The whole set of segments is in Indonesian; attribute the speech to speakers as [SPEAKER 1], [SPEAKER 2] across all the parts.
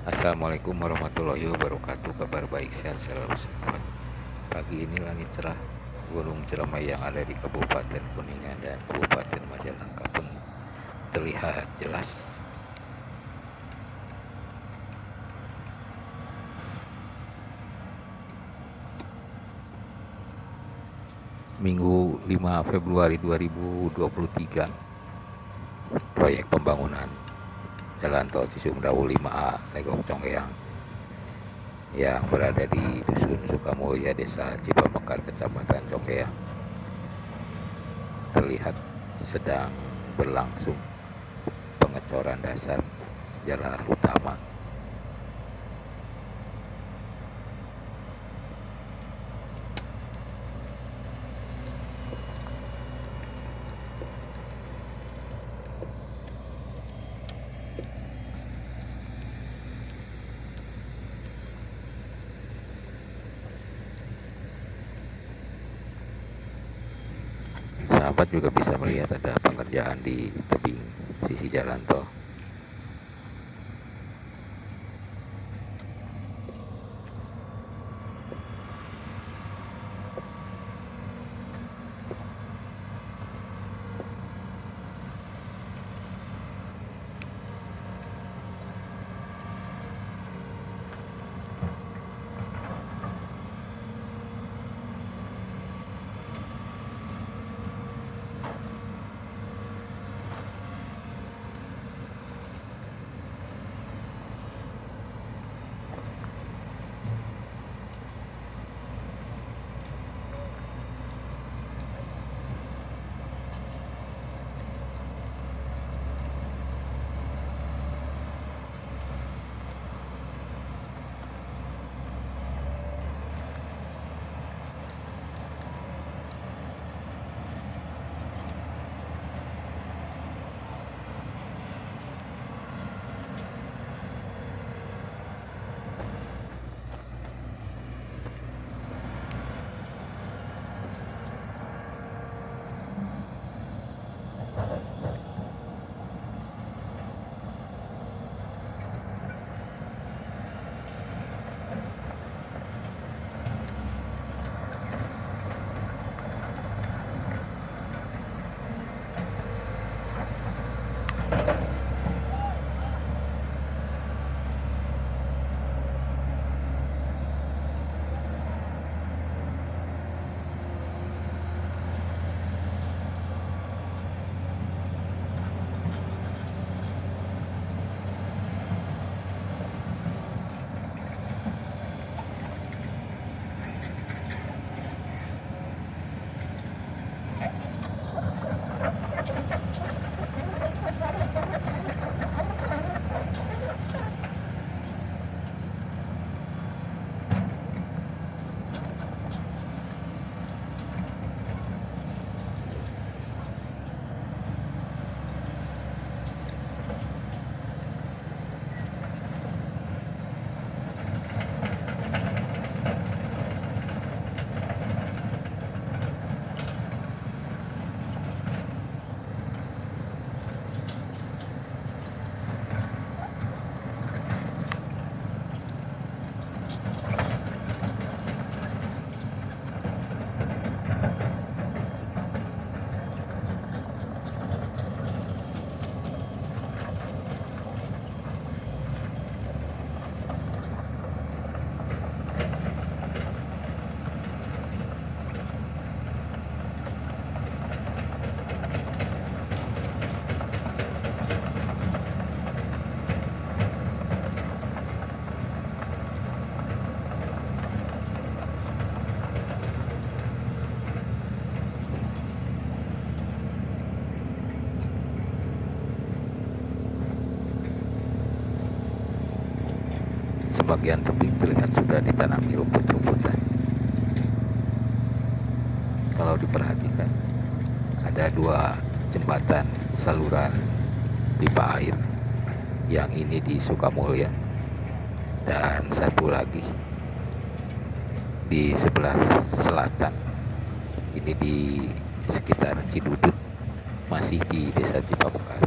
[SPEAKER 1] Assalamualaikum warahmatullahi wabarakatuh. Kabar baik, sehat selalu sahabat. Pagi ini langit cerah, gunung Ciremai yang ada di Kabupaten Kuningan dan Kabupaten Majalengka pun terlihat jelas. Minggu 5 Februari 2023, proyek pembangunan Jalan Tol Cisumdawu 5A Legok Congkeang yang berada di Dusun Sukamulya, Desa Cipamekar, Kecamatan Congkeang, terlihat sedang berlangsung pengecoran dasar jalan utama. Sahabat juga bisa melihat ada pengerjaan di tebing sisi jalan tol. Sebagian tebing terlihat sudah ditanami rumput-rumputan. Kalau diperhatikan, ada dua jembatan saluran pipa air, yang ini di Sukamulya dan satu lagi di sebelah selatan, ini di sekitar Cidudut, masih di Desa Cipamekar.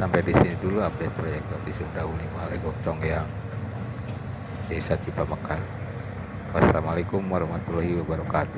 [SPEAKER 1] Sampai di sini dulu update proyek Bakti Sunda 5 Legok Congyang, Desa Cipamekar. Wassalamualaikum warahmatullahi wabarakatuh.